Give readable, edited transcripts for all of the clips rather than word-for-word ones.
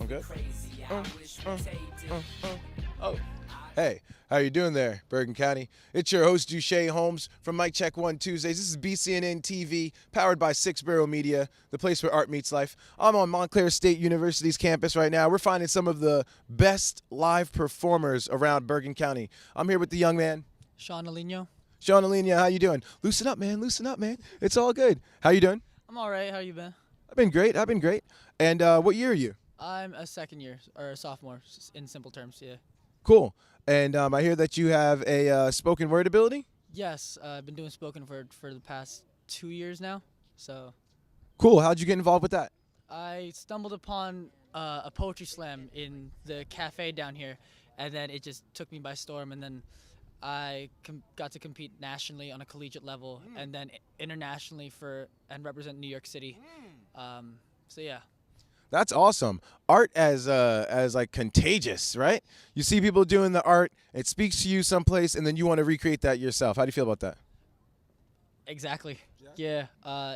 I'm good. Oh. Hey, how you doing there, Bergen County? It's your host, Duche Holmes from Mic Check 1 Tuesdays. This is BCNN TV, powered by Six Barrel Media, the place where art meets life. I'm on Montclair State University's campus right now. We're finding some of the best live performers around Bergen County. I'm here with the young man. Sean Alinho. Sean Alina, how you doing? Loosen up, man. Loosen up, man. It's all good. How you doing? I'm all right. How you been? I've been great. And what year are you? I'm a second year or a sophomore, in simple terms. Yeah. Cool. And I hear that you have a spoken word ability? Yes, I've been doing spoken for the past 2 years now. So. Cool. How'd you get involved with that? I stumbled upon a poetry slam in the cafe down here, and then it just took me by storm. And then I got to compete nationally on a collegiate level, and then internationally and represent New York City. So yeah. That's awesome. Art as like contagious, right? You see people doing the art, it speaks to you someplace, and then you want to recreate that yourself. How do you feel about that? Exactly. Yeah.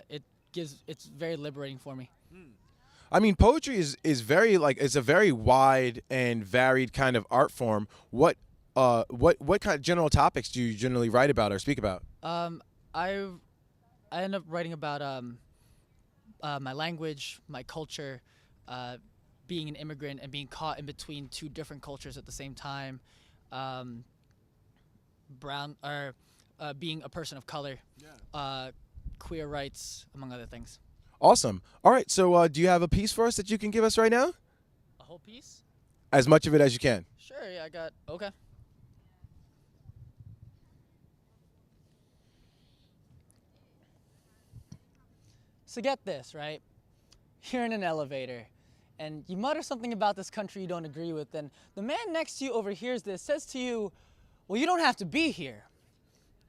It's very liberating for me. I mean, poetry is very it's a very wide and varied kind of art form. What kind of general topics do you generally write about or speak about? I end up writing about my language, my culture, being an immigrant and being caught in between two different cultures at the same time, being a person of color, queer rights, among other things. Awesome. All right, so do you have a piece for us that you can give us right now? A whole piece? As much of it as you can. Sure, yeah, okay. So get this, right? You're in an elevator, and you mutter something about this country you don't agree with, and the man next to you overhears this, says to you, well, you don't have to be here.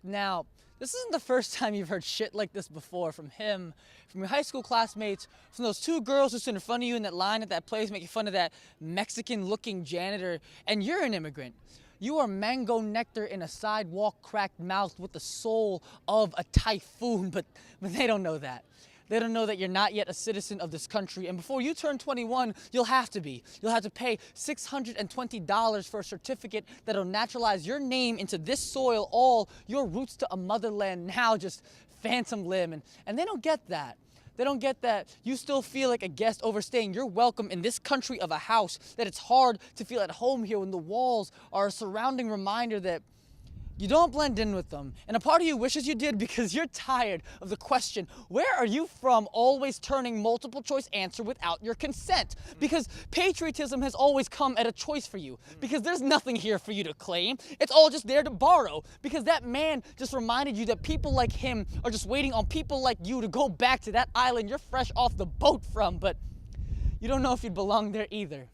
Now, this isn't the first time you've heard shit like this before from him, from your high school classmates, from those two girls who stood in front of you in that line at that place making fun of that Mexican-looking janitor, and you're an immigrant. You are mango nectar in a sidewalk cracked mouth with the soul of a typhoon, but they don't know that. They don't know that you're not yet a citizen of this country. And before you turn 21, you'll have to be. You'll have to pay $620 for a certificate that'll naturalize your name into this soil, all your roots to a motherland now just phantom limb. And they don't get that. They don't get that you still feel like a guest overstaying your welcome in this country of a house, that it's hard to feel at home here when the walls are a surrounding reminder that you don't blend in with them. And a part of you wishes you did because you're tired of the question, where are you from, always turning multiple choice answer without your consent. Because patriotism has always come at a choice for you. Because there's nothing here for you to claim. It's all just there to borrow. Because that man just reminded you that people like him are just waiting on people like you to go back to that island you're fresh off the boat from. But you don't know if you'd belong there either.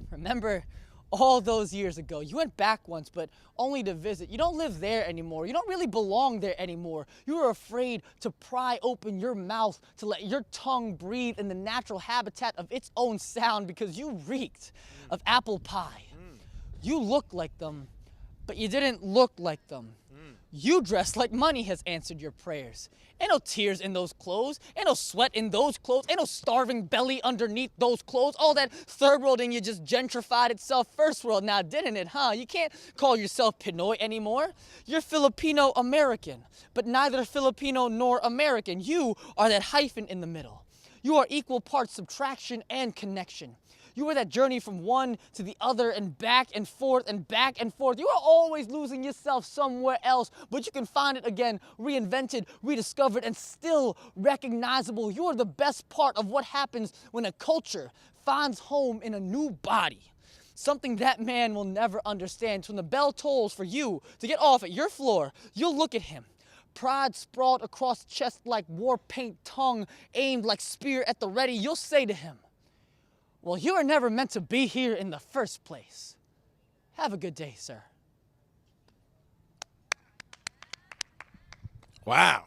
Remember, all those years ago, you went back once, but only to visit. You don't live there anymore. You don't really belong there anymore. You are afraid to pry open your mouth, to let your tongue breathe in the natural habitat of its own sound because you reeked of apple pie. You look like them, but you didn't look like them. You dress like money has answered your prayers. Ain't no tears in those clothes. Ain't no sweat in those clothes. Ain't no starving belly underneath those clothes. All that third world in you just gentrified itself first world now, didn't it, huh? You can't call yourself Pinoy anymore. You're Filipino-American, but neither Filipino nor American. You are that hyphen in the middle. You are equal parts subtraction and connection. You are that journey from one to the other and back and forth and back and forth. You are always losing yourself somewhere else, but you can find it again, reinvented, rediscovered, and still recognizable. You are the best part of what happens when a culture finds home in a new body. Something that man will never understand. So when the bell tolls for you to get off at your floor, you'll look at him. Pride sprawled across chest like war paint, tongue aimed like spear at the ready. You'll say to him, well, you were never meant to be here in the first place. Have a good day, sir. Wow.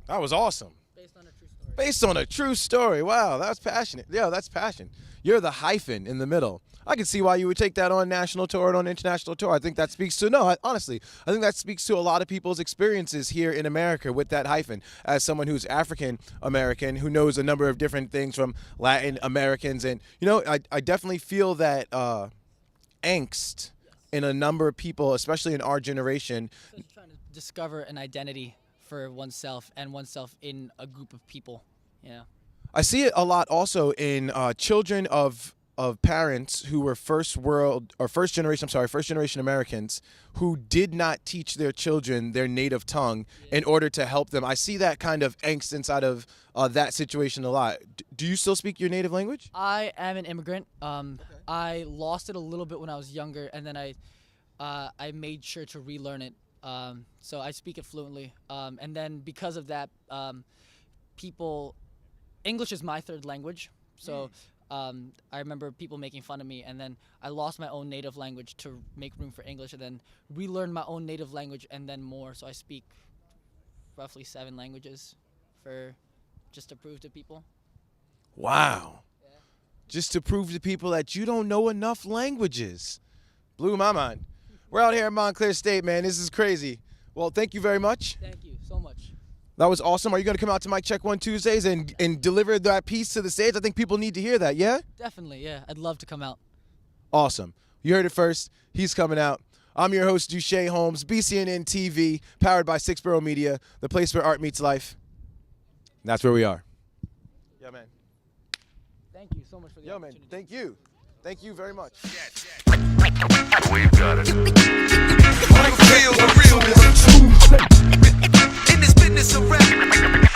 That was awesome. Based on a true story. Based on a true story. Wow, that's passionate. Yeah, that's passion. You're the hyphen in the middle. I can see why you would take that on national tour and on international tour. I think that speaks to, honestly, I think that speaks to a lot of people's experiences here in America with that hyphen. As someone who's African American, who knows a number of different things from Latin Americans. And, I definitely feel that angst in a number of people, especially in our generation. So you're trying to discover an identity for oneself and oneself in a group of people. Yeah. I see it a lot also in children of parents who were first generation Americans who did not teach their children their native tongue in order to help them. I see that kind of angst inside of that situation a lot. Do you still speak your native language? I am an immigrant. I lost it a little bit when I was younger, and then I made sure to relearn it. So I speak it fluently. And then because of that, English is my third language. So I remember people making fun of me, and then I lost my own native language to make room for English, and then relearned my own native language and then more. So I speak roughly 7 languages just to prove to people. Wow. Yeah. Just to prove to people that you don't know enough languages. Blew my mind. We're out here in Montclair State, man. This is crazy. Well, thank you very much. Thank you so much. That was awesome. Are you going to come out to Mic Check 1 Tuesdays and deliver that piece to the stage? I think people need to hear that, yeah? Definitely, yeah. I'd love to come out. Awesome. You heard it first. He's coming out. I'm your host, Duche Holmes, BCNN TV, powered by Six Borough Media, the place where art meets life. And that's where we are. Yeah, man. Thank you so much for the opportunity. Man, thank you. Thank you very much. We've got it. Feel the realness. In this business of rap.